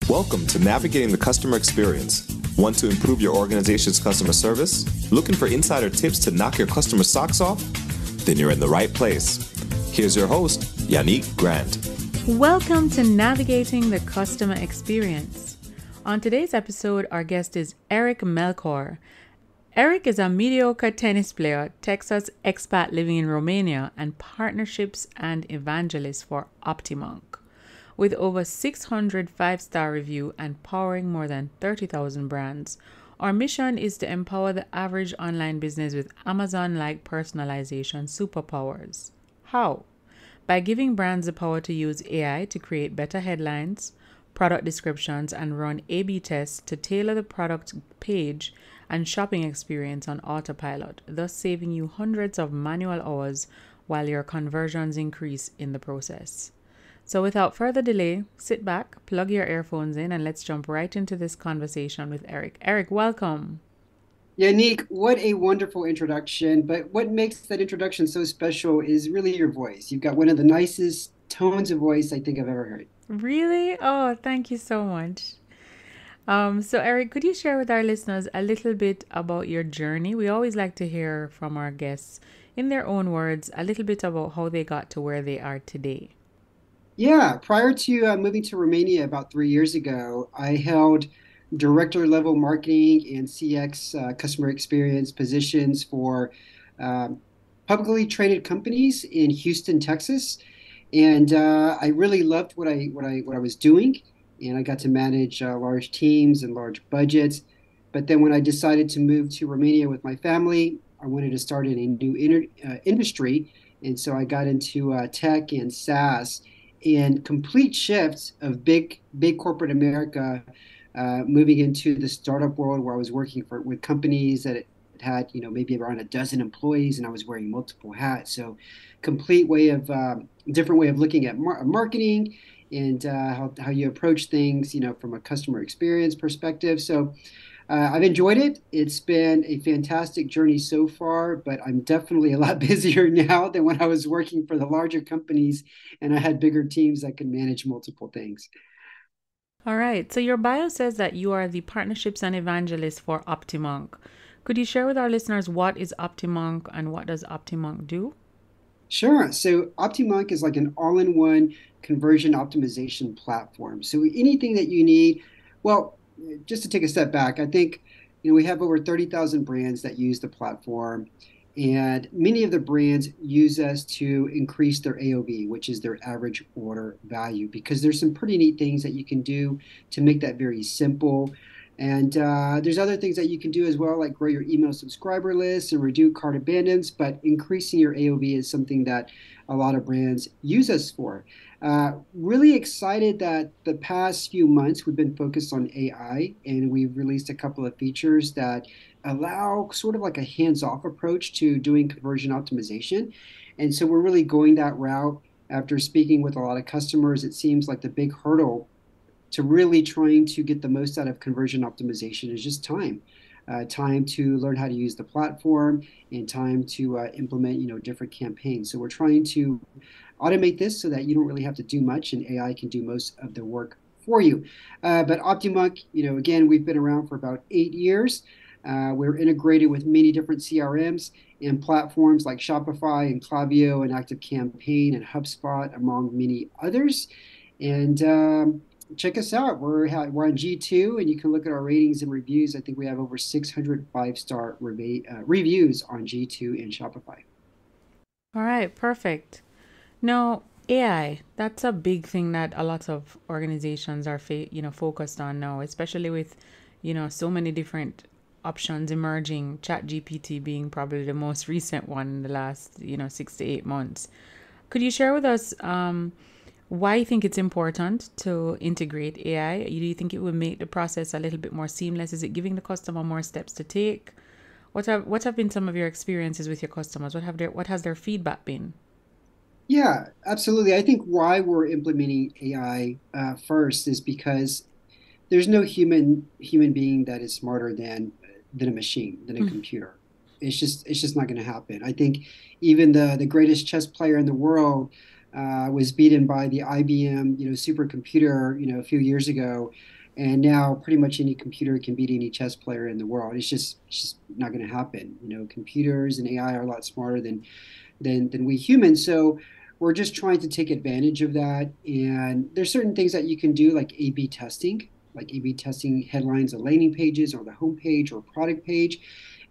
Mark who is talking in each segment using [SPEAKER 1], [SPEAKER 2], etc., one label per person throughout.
[SPEAKER 1] Welcome to Navigating the Customer Experience. Want to improve your organization's customer service? Looking for insider tips to knock your customer socks off? Then you're in the right place. Here's your host, Yannick Grant.
[SPEAKER 2] Welcome to Navigating the Customer Experience. On today's episode, our guest is Eric Melchor. Eric is a mediocre tennis player, Texas expat living in Romania, and partnerships and evangelist for OptiMonk. With over 600 five-star review and powering more than 30,000 brands, our mission is to empower the average online business with Amazon-like personalization superpowers. How? By giving brands the power to use AI to create better headlines, product descriptions, and run A/B tests to tailor the product page and shopping experience on autopilot, thus saving you hundreds of manual hours while your conversions increase in the process. So without further delay, sit back, plug your earphones in, and let's jump right into this conversation with Eric. Eric, welcome.
[SPEAKER 3] Yannick, what a wonderful introduction. But what makes that introduction so special is really your voice. You've got one of the nicest tones of voice I think I've ever heard.
[SPEAKER 2] Really? Oh, thank you so much. So Eric, could you share with our listeners a little bit about your journey? We always like to hear from our guests in their own words, a little bit about how they got to where they are today.
[SPEAKER 3] Yeah, prior to moving to Romania about 3 years ago, I held director level marketing and CX customer experience positions for publicly traded companies in Houston, Texas. And I really loved what I was doing, and I got to manage large teams and large budgets. But then when I decided to move to Romania with my family, I wanted to start in a new industry, and so I got into tech and SaaS, and complete shifts of big corporate America, moving into the startup world where I was working with companies that had maybe around a dozen employees, and I was wearing multiple hats. So complete way of different way of looking at marketing and how you approach things, from a customer experience perspective. So I've enjoyed it. It's been a fantastic journey so far, but I'm definitely a lot busier now than when I was working for the larger companies and I had bigger teams that could manage multiple things.
[SPEAKER 2] All right. So your bio says that you are the partnerships and evangelist for OptiMonk. Could you share with our listeners what is OptiMonk and what does OptiMonk do?
[SPEAKER 3] Sure. So OptiMonk is like an all-in-one conversion optimization platform. So anything that you need, well, just to take a step back, I think we have over 30,000 brands that use the platform, and many of the brands use us to increase their AOV, which is their average order value, because there's some pretty neat things that you can do to make that very simple. And there's other things that you can do as well, like grow your email subscriber list and reduce cart abandons. But increasing your AOV is something that a lot of brands use us for. Really excited that the past few months we've been focused on AI, and we've released a couple of features that allow sort of like a hands-off approach to doing conversion optimization. And so we're really going that route. After speaking with a lot of customers, it seems like the big hurdle to really trying to get the most out of conversion optimization is just time. Time to learn how to use the platform, and time to implement different campaigns. So we're trying to automate this so that you don't really have to do much, and AI can do most of the work for you. But OptiMonk, again, we've been around for about 8 years. We're integrated with many different CRMs and platforms like Shopify and Klaviyo and ActiveCampaign and HubSpot, among many others. And check us out. We're on G2, and you can look at our ratings and reviews. I think we have over 600 five-star reviews on G2 and Shopify.
[SPEAKER 2] All right, perfect. Now, AI, that's a big thing that a lot of organizations are focused on now, especially with, so many different options emerging, ChatGPT being probably the most recent one in the last, 6 to 8 months. Could you share with us why you think it's important to integrate AI? Do you think it will make the process a little bit more seamless? Is it giving the customer more steps to take? What have been some of your experiences with your customers? What has their feedback been?
[SPEAKER 3] Yeah, absolutely. I think why we're implementing AI first is because there's no human being that is smarter than a machine, than a computer. It's just not going to happen. I think even the greatest chess player in the world was beaten by the IBM, supercomputer, a few years ago. And now pretty much any computer can beat any chess player in the world. It's just not going to happen. Computers and AI are a lot smarter than we humans. So we're just trying to take advantage of that. And there's certain things that you can do, like A/B testing headlines on landing pages or the homepage or product page.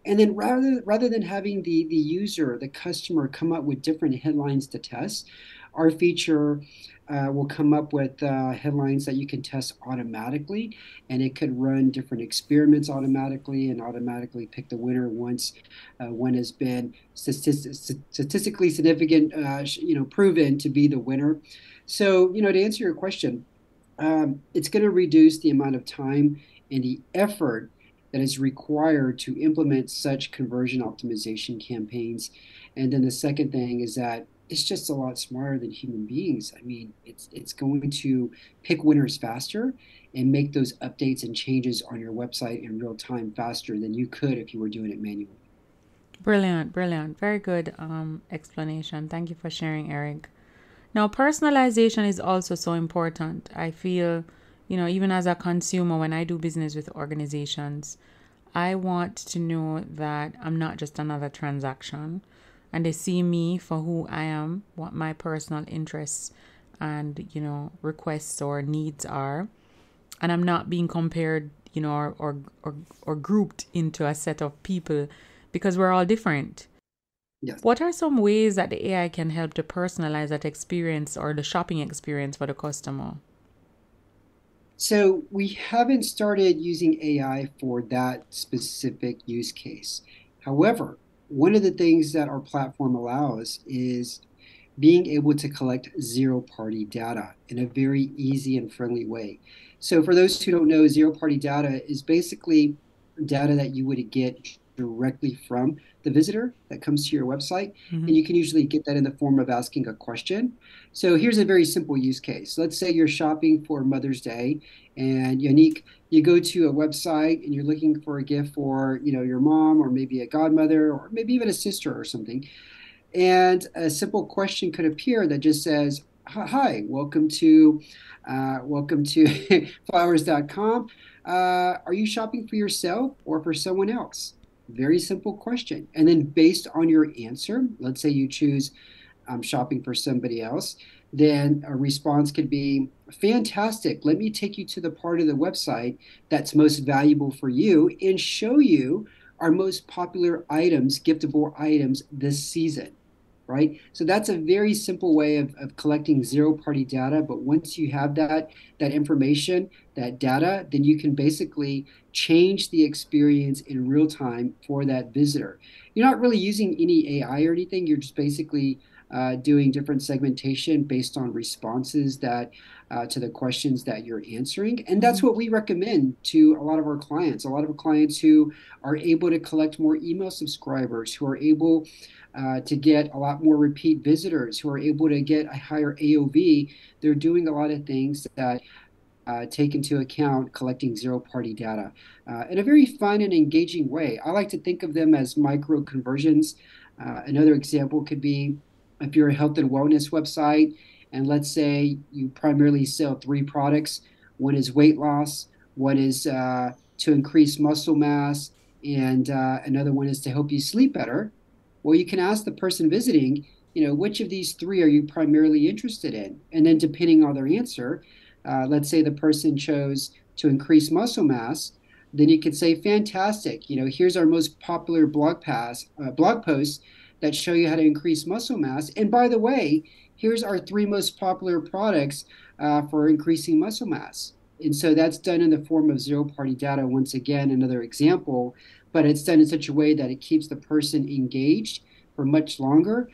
[SPEAKER 3] And then rather than having the user, the customer, come up with different headlines to test, our feature will come up with headlines that you can test automatically, and it could run different experiments automatically and automatically pick the winner once one has been statistically significant, proven to be the winner. So, to answer your question, it's going to reduce the amount of time and the effort that is required to implement such conversion optimization campaigns. And then the second thing is that it's just a lot smarter than human beings. I mean, it's going to pick winners faster and make those updates and changes on your website in real time faster than you could if you were doing it manually.
[SPEAKER 2] Brilliant, brilliant. Very good explanation. Thank you for sharing, Eric. Now, personalization is also so important. I feel, even as a consumer, when I do business with organizations, I want to know that I'm not just another transaction and they see me for who I am, what my personal interests and, requests or needs are. And I'm not being compared, or grouped into a set of people because we're all different.
[SPEAKER 3] Yes.
[SPEAKER 2] What are some ways that the AI can help to personalize that experience or the shopping experience for the customer?
[SPEAKER 3] So we haven't started using AI for that specific use case. However, one of the things that our platform allows is being able to collect zero-party data in a very easy and friendly way. So for those who don't know, zero-party data is basically data that you would get directly from the visitor that comes to your website.
[SPEAKER 2] Mm-hmm.
[SPEAKER 3] And you can usually get that in the form of asking a question. So here's a very simple use case. Let's say you're shopping for Mother's Day, and Yannick, you go to a website and you're looking for a gift for, your mom or maybe a godmother or maybe even a sister or something. And a simple question could appear that just says, "Hi, welcome to flowers.com. Are you shopping for yourself or for someone else?" Very simple question. And then based on your answer, let's say you choose I'm shopping for somebody else, then a response could be, "Fantastic. Let me take you to the part of the website that's most valuable for you and show you our most popular items, giftable items this season." Right? So that's a very simple way of collecting zero-party data. But once you have that information, that data, then you can basically change the experience in real time for that visitor. You're not really using any AI or anything. You're just basically doing different segmentation based on responses that to the questions that you're answering. And that's what we recommend to a lot of our clients. A lot of our clients who are able to collect more email subscribers, who are able to get a lot more repeat visitors, who are able to get a higher AOV. They're doing a lot of things that take into account collecting zero-party data in a very fun and engaging way. I like to think of them as micro conversions. Another example could be if you're a health and wellness website, and let's say you primarily sell three products. One is weight loss, one is to increase muscle mass, and another one is to help you sleep better. Well, you can ask the person visiting, which of these three are you primarily interested in? And then depending on their answer, let's say the person chose to increase muscle mass, then you could say, "Fantastic. Here's our most popular blog posts that show you how to increase muscle mass. And by the way, here's our three most popular products for increasing muscle mass." And so that's done in the form of zero-party data. Once again, another example, but it's done in such a way that it keeps the person engaged for much longer,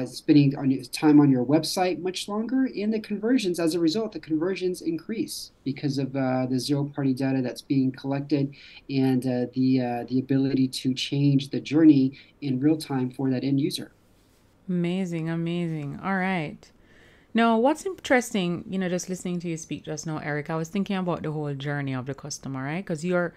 [SPEAKER 3] spending time on your website much longer, and the conversions, as a result, the conversions increase because of the zero-party data that's being collected and the ability to change the journey in real time for that end user.
[SPEAKER 2] Amazing, amazing. All right. Now, what's interesting, just listening to you speak just now, Eric, I was thinking about the whole journey of the customer, right? Because you're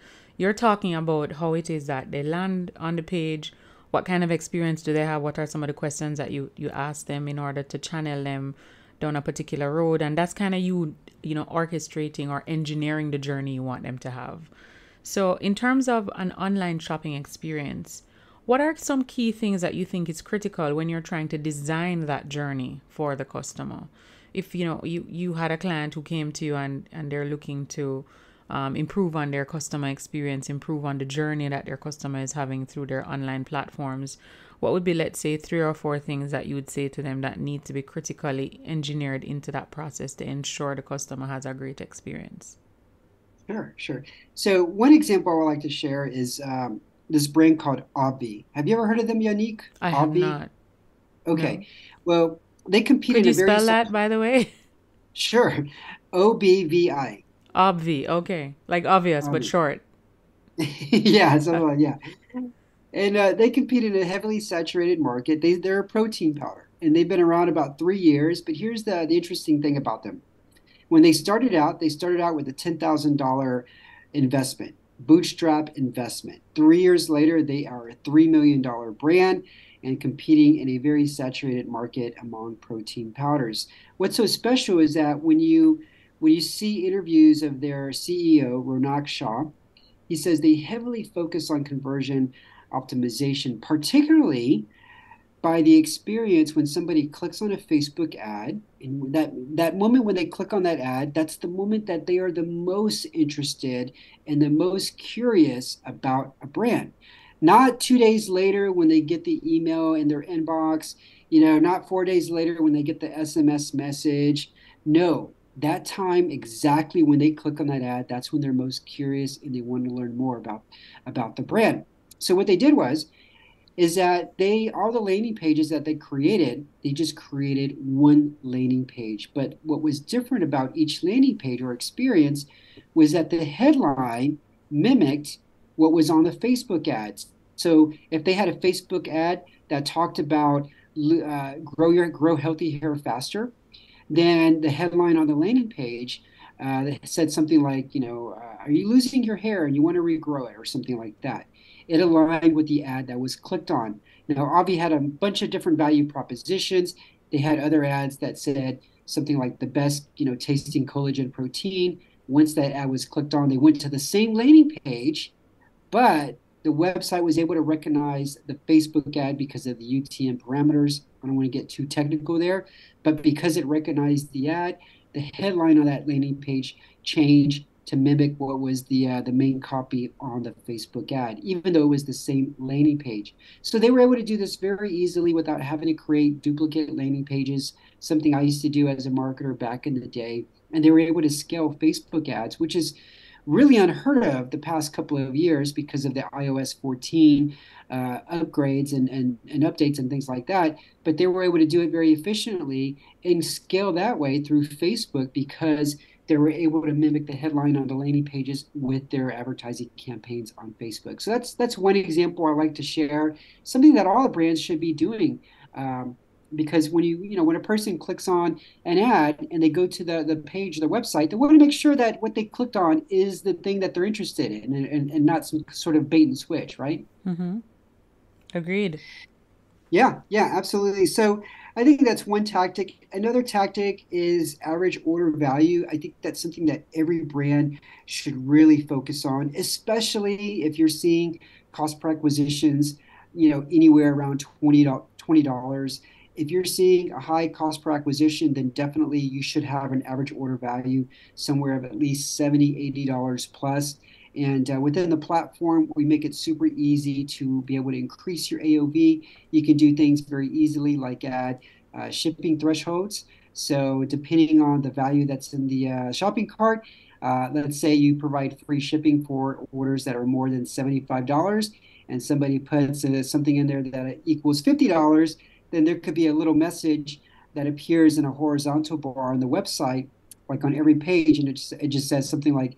[SPEAKER 2] talking about how it is that they land on the page what kind of experience do they have? What are some of the questions that you ask them in order to channel them down a particular road? And that's kind of orchestrating or engineering the journey you want them to have. So in terms of an online shopping experience, what are some key things that you think is critical when you're trying to design that journey for the customer? If you had a client who came to you and they're looking to improve on their customer experience, improve on the journey that their customer is having through their online platforms, what would be, let's say, 3 or 4 things that you would say to them that need to be critically engineered into that process to ensure the customer has a great experience?
[SPEAKER 3] Sure, sure. So one example I would like to share is this brand called Obvi. Have you ever heard of them, Yannick?
[SPEAKER 2] I have
[SPEAKER 3] Obvi?
[SPEAKER 2] not. No.
[SPEAKER 3] Okay. Well, they compete
[SPEAKER 2] Could
[SPEAKER 3] in
[SPEAKER 2] you
[SPEAKER 3] a very
[SPEAKER 2] spell that, by the way?
[SPEAKER 3] sure, OBVI.
[SPEAKER 2] Obvi. Okay. Like obvious, but
[SPEAKER 3] Obvi.
[SPEAKER 2] short.
[SPEAKER 3] Yeah, something like yeah. And they compete in a heavily saturated market. They're a protein powder, and they've been around about 3 years. But here's the interesting thing about them. When they started out with a $10,000 investment, bootstrap investment. 3 years later, they are a $3 million brand and competing in a very saturated market among protein powders. What's so special is that when you see interviews of their CEO, Ronak Shah, he says they heavily focus on conversion optimization, particularly by the experience when somebody clicks on a Facebook ad, and that moment when they click on that ad, that's the moment that they are the most interested and the most curious about a brand. Not 2 days later when they get the email in their inbox, not 4 days later when they get the SMS message. No, that time exactly when they click on that ad, that's when they're most curious and they want to learn more about the brand. So what they did was is that they all the landing pages that they just created one landing page. But what was different about each landing page or experience was that the headline mimicked what was on the Facebook ads. So if they had a Facebook ad that talked about grow healthy hair faster, then the headline on the landing page said something like, are you losing your hair and you want to regrow it or something like that. It aligned with the ad that was clicked on. Now, Avi had a bunch of different value propositions. They had other ads that said something like the best, tasting collagen protein. Once that ad was clicked on, they went to the same landing page, but the website was able to recognize the Facebook ad because of the UTM parameters. I don't want to get too technical there, but because it recognized the ad, the headline on that landing page changed to mimic what was the main copy on the Facebook ad, even though it was the same landing page. So they were able to do this very easily without having to create duplicate landing pages, something I used to do as a marketer back in the day. And they were able to scale Facebook ads, which is really unheard of the past couple of years because of the iOS 14 upgrades and updates and things like that. But they were able to do it very efficiently and scale that way through Facebook because they were able to mimic the headline on the landing pages with their advertising campaigns on Facebook. So that's one example I like to share, something that all the brands should be doing. Because when a person clicks on an ad and they go to the page, the website, they want to make sure that what they clicked on is the thing that they're interested in and not some sort of bait and switch, right?
[SPEAKER 2] Mm-hmm. Agreed.
[SPEAKER 3] Yeah, yeah, absolutely. So I think that's one tactic. Another tactic is average order value. I think that's something that every brand should really focus on, especially if you're seeing cost per acquisitions, anywhere around $20. If you're seeing a high cost per acquisition, then definitely you should have an average order value somewhere of at least $70, $80 plus. And within the platform, we make it super easy to be able to increase your AOV. You can do things very easily, like add shipping thresholds. So depending on the value that's in the shopping cart, let's say you provide free shipping for orders that are more than $75, and somebody puts something in there that equals $50, then there could be a little message that appears in a horizontal bar on the website, like on every page, and it just says something like,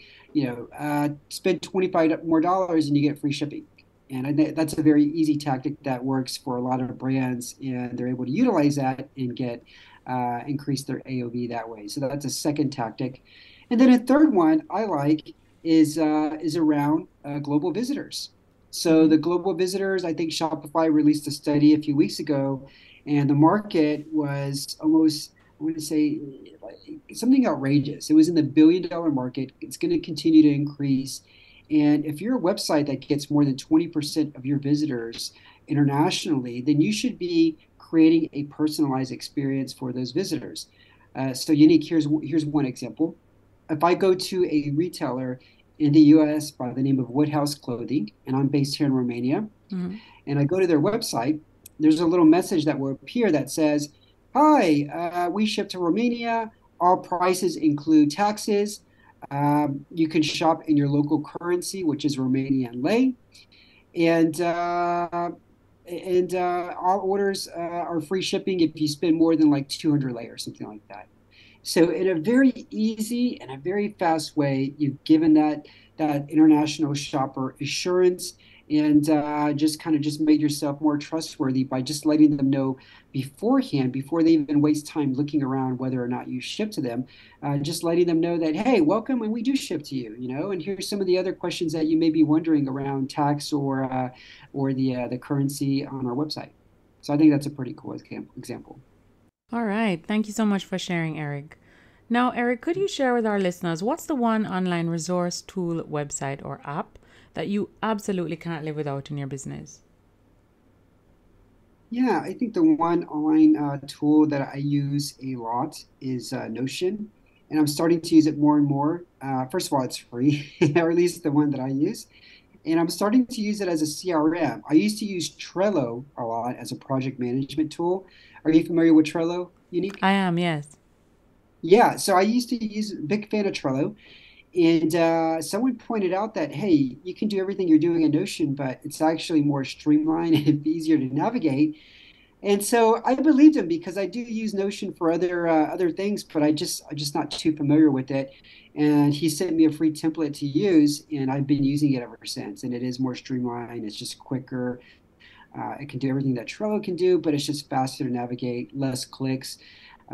[SPEAKER 3] spend $25 more and you get free shipping. And I think that's a very easy tactic that works for a lot of brands, and they're able to utilize that and get increase their AOV that way. So that's a second tactic. And then a third one I like is around global visitors. So
[SPEAKER 2] Mm-hmm.
[SPEAKER 3] the global visitors, I think Shopify released a study a few weeks ago, and the market was almost, I want to say, like something outrageous. It was in the billion-dollar market. It's going to continue to increase. And if you're a website that gets more than 20% of your visitors internationally, then you should be creating a personalized experience for those visitors. So unique, here's one example. If I go to a retailer in the US by the name of Woodhouse Clothing, and I'm based here in Romania,
[SPEAKER 2] Mm-hmm.
[SPEAKER 3] and I go to their website, there's a little message that will appear that says, "Hi, we ship to Romania. All prices include taxes. You can shop in your local currency, which is Romanian lei, and all orders are free shipping if you spend more than like 200 lei or something like that." So in a very easy and a very fast way, you've given that international shopper assurance and just kind of just made yourself more trustworthy by just letting them know beforehand, before they even waste time looking around whether or not you ship to them, just letting them know that, hey, welcome and we do ship to you, and here's some of the other questions that you may be wondering around tax or the currency on our website. So I think that's a pretty cool example.
[SPEAKER 2] All right. Thank you so much for sharing, Eric. Now, Eric, could you share with our listeners what's the one online resource, tool, website, or app that you absolutely can't live without in your business?
[SPEAKER 3] Yeah, I think the one online tool that I use a lot is Notion, and I'm starting to use it more and more. First of all, it's free, or at least the one that I use, and I'm starting to use it as a CRM. I used to use Trello a lot as a project management tool. Are you familiar with Trello, Unique?
[SPEAKER 2] I am, yes.
[SPEAKER 3] Yeah, so I used to use big fan of Trello, and someone pointed out that hey, you can do everything you're doing in Notion, but it's actually more streamlined and easier to navigate. And so I believed him because I do use Notion for other things, but I'm just not too familiar with it. And he sent me a free template to use, and I've been using it ever since. And it is more streamlined. It's just quicker. It can do everything that Trello can do, but it's just faster to navigate, less clicks.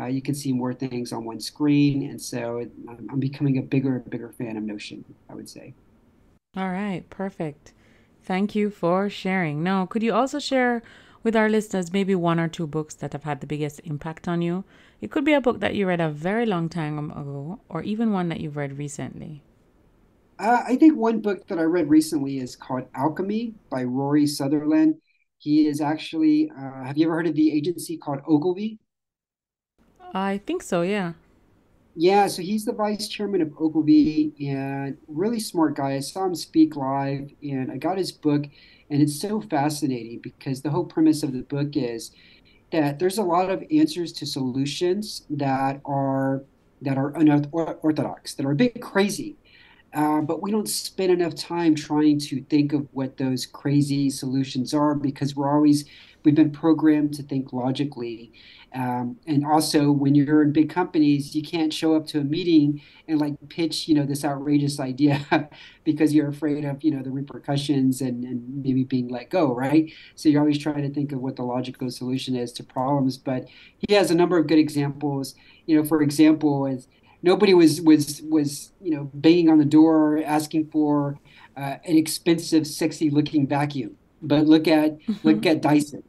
[SPEAKER 3] You can see more things on one screen, and so I'm becoming a bigger and bigger fan of Notion, I would say.
[SPEAKER 2] All right, perfect. Thank you for sharing. Now, could you also share with our listeners maybe one or two books that have had the biggest impact on you? It could be a book that you read a very long time ago, or even one that you've read recently.
[SPEAKER 3] I think one book that I read recently is called Alchemy by Rory Sutherland. He is actually, have you ever heard of the agency called Ogilvy?
[SPEAKER 2] I think so, yeah.
[SPEAKER 3] Yeah, so he's the vice chairman of Ogilvy and really smart guy. I saw him speak live and I got his book, and it's so fascinating because the whole premise of the book is that there's a lot of answers to solutions that are unorthodox, that are a bit crazy. But we don't spend enough time trying to think of what those crazy solutions are because we've been programmed to think logically. And also, when you're in big companies, you can't show up to a meeting and like pitch, this outrageous idea because you're afraid of, the repercussions and maybe being let go, right? So you're always trying to think of what the logical solution is to problems. But he has a number of good examples. For example, is nobody was banging on the door asking for an expensive, sexy looking vacuum. But look at Dyson.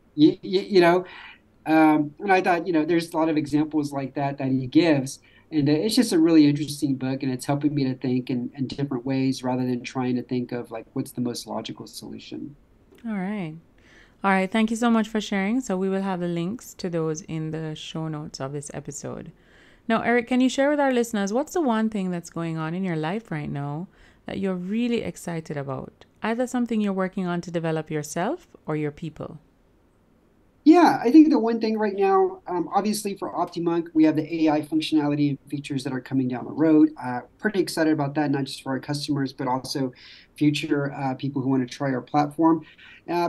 [SPEAKER 3] And I thought there's a lot of examples like that he gives, and it's just a really interesting book, and it's helping me to think in different ways rather than trying to think of like what's the most logical solution.
[SPEAKER 2] All right. All right. Thank you so much for sharing. So, we will have the links to those in the show notes of this episode. Now, Eric, can you share with our listeners what's the one thing that's going on in your life right now that you're really excited about? Either something you're working on to develop yourself or your people.
[SPEAKER 3] Yeah, I think the one thing right now, obviously for OptiMonk, we have the AI functionality and features that are coming down the road. Pretty excited about that, not just for our customers, but also future people who want to try our platform.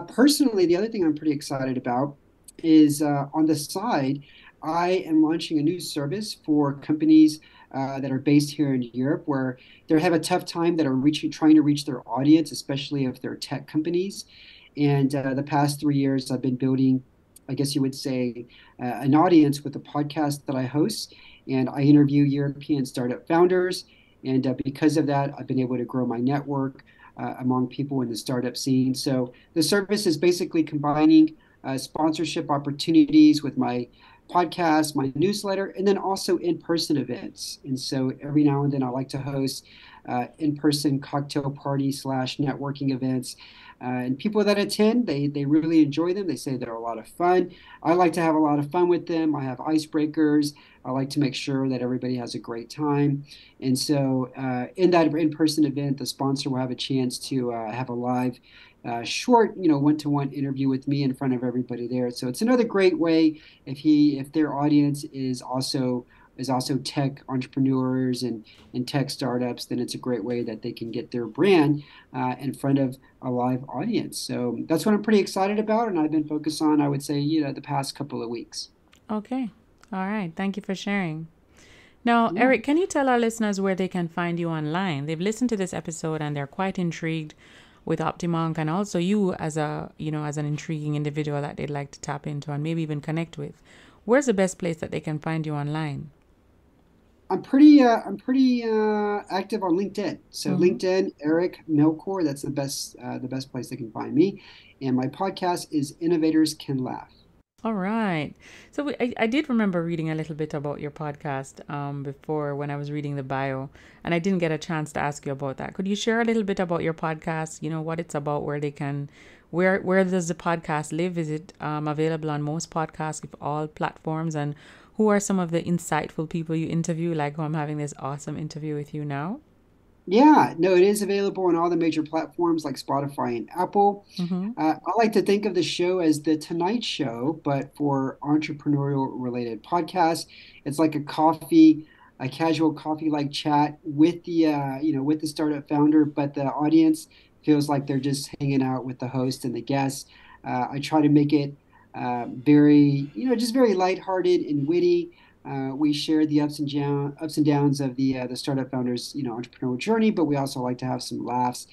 [SPEAKER 3] Personally, the other thing I'm pretty excited about is on the side, I am launching a new service for companies that are based here in Europe, where they have a tough time that are trying to reach their audience, especially if they're tech companies. And the past 3 years, I've been building, I guess you would say, an audience with the podcast that I host. And I interview European startup founders. And because of that, I've been able to grow my network. among people in the startup scene. So the service is basically combining sponsorship opportunities with my podcast, my newsletter, and then also in-person events. And so every now and then I like to host in-person cocktail party slash networking events. And people that attend, they really enjoy them. They say they're a lot of fun. I like to have a lot of fun with them. I have icebreakers. I like to make sure that everybody has a great time. And so in that in-person event, the sponsor will have a chance to have a live short, one-to-one interview with me in front of everybody there. So it's another great way if their audience is also tech entrepreneurs and tech startups, then it's a great way that they can get their brand in front of a live audience. So that's what I'm pretty excited about, and I've been focused on, I would say, the past couple of weeks.
[SPEAKER 2] Okay. All right. Thank you for sharing. Now,
[SPEAKER 3] Yeah.
[SPEAKER 2] Eric, can you tell our listeners where they can find you online? They've listened to this episode and they're quite intrigued with OptiMonk and also you as as an intriguing individual that they'd like to tap into and maybe even connect with. Where's the best place that they can find you online?
[SPEAKER 3] I'm pretty active on LinkedIn. So
[SPEAKER 2] Mm-hmm.
[SPEAKER 3] LinkedIn, Eric Melkor, that's the best place they can find me. And my podcast is Innovators Can Laugh.
[SPEAKER 2] All right. So I did remember reading a little bit about your podcast before when I was reading the bio, and I didn't get a chance to ask you about that. Could you share a little bit about your podcast? What it's about, where does the podcast live? Is it available on most podcasts, if all platforms? And who are some of the insightful people you interview, like who I'm having this awesome interview with you now?
[SPEAKER 3] Yeah, no, it is available on all the major platforms like Spotify and Apple.
[SPEAKER 2] Mm-hmm.
[SPEAKER 3] I like to think of the show as the Tonight Show, but for entrepreneurial related podcasts. It's like a casual coffee-like chat with the startup founder, but the audience feels like they're just hanging out with the host and the guests. I try to make it just very lighthearted and witty. We share the ups and downs of the startup founders, entrepreneurial journey, but we also like to have some laughs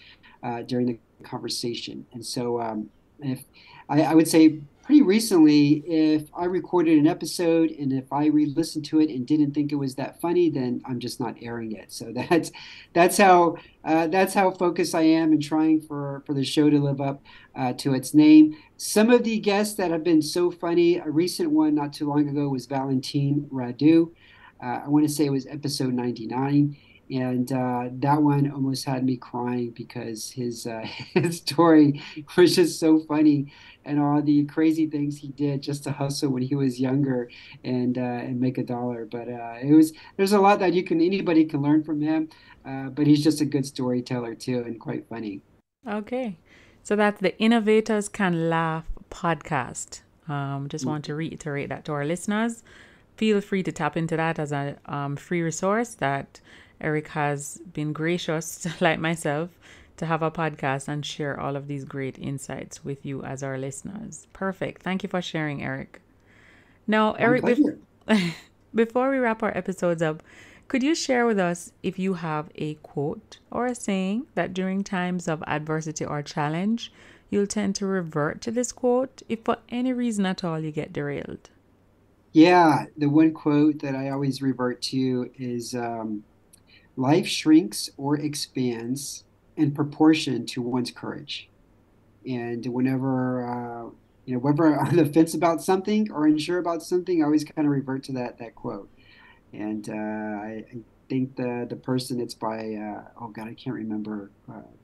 [SPEAKER 3] during the conversation. And so, if I would say pretty recently, if I recorded an episode and if I re-listened to it and didn't think it was that funny, then I'm just not airing it. So that's how focused I am in trying for the show to live up to its name. Some of the guests that have been so funny, a recent one not too long ago was Valentine Radu. I want to say it was episode 99. And that one almost had me crying because his his story was just so funny, and all the crazy things he did just to hustle when he was younger and make a dollar. But there's a lot that anybody can learn from him. But he's just a good storyteller too, and quite funny.
[SPEAKER 2] Okay. So that's the Innovators Can Laugh podcast. Just want to reiterate that to our listeners. Feel free to tap into that as a free resource that Eric has been gracious, like myself, to have a podcast and share all of these great insights with you as our listeners. Perfect. Thank you for sharing, Eric. Now,
[SPEAKER 3] My
[SPEAKER 2] Eric,
[SPEAKER 3] pleasure.
[SPEAKER 2] before we wrap our episodes up, could you share with us if you have a quote or a saying that during times of adversity or challenge, you'll tend to revert to this quote if for any reason at all you get derailed?
[SPEAKER 3] Yeah, the one quote that I always revert to is life shrinks or expands in proportion to one's courage. And whenever I'm on the fence about something or unsure about something, I always kind of revert to that quote. And I think the person it's by oh God, I can't remember.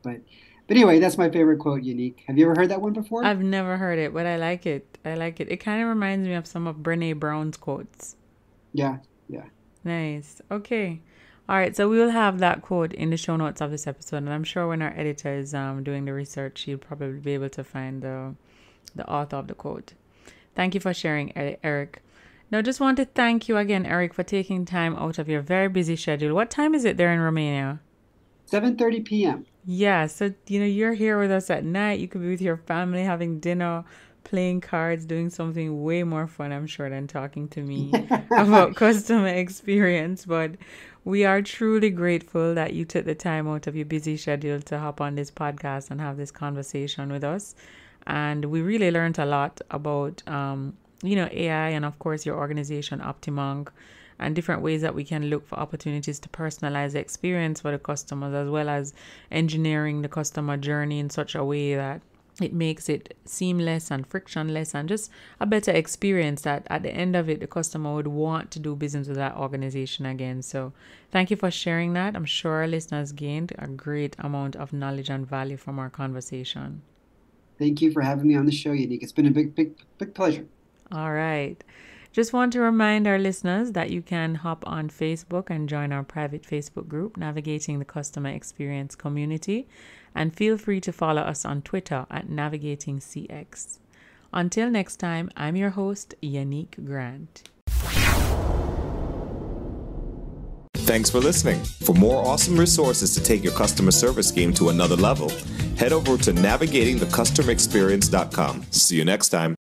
[SPEAKER 3] But anyway, that's my favorite quote. Unique. Have you ever heard that one before?
[SPEAKER 2] I've never heard it, but I like it. I like it. It kind of reminds me of some of Brene Brown's quotes.
[SPEAKER 3] Yeah, yeah.
[SPEAKER 2] Nice. Okay. All right. So we will have that quote in the show notes of this episode. And I'm sure when our editor is doing the research, she'll probably be able to find the author of the quote. Thank you for sharing, Eric. Now, just want to thank you again, Eric, for taking time out of your very busy schedule. What time is it there in Romania?
[SPEAKER 3] 7:30 p.m.
[SPEAKER 2] Yeah, so you're here with us at night. You could be with your family having dinner, playing cards, doing something way more fun, I'm sure, than talking to me about customer experience. But we are truly grateful that you took the time out of your busy schedule to hop on this podcast and have this conversation with us. And we really learned a lot about AI and of course your organization OptiMonk and different ways that we can look for opportunities to personalize the experience for the customers, as well as engineering the customer journey in such a way that it makes it seamless and frictionless and just a better experience that at the end of it, the customer would want to do business with that organization again. So thank you for sharing that. I'm sure our listeners gained a great amount of knowledge and value from our conversation.
[SPEAKER 3] Thank you for having me on the show, Unique. It's been a big pleasure.
[SPEAKER 2] All right. Just want to remind our listeners that you can hop on Facebook and join our private Facebook group, Navigating the Customer Experience Community. And feel free to follow us on Twitter at NavigatingCX. Until next time, I'm your host, Unique Grant.
[SPEAKER 1] Thanks for listening. For more awesome resources to take your customer service game to another level, head over to navigatingthecustomerexperience.com. See you next time.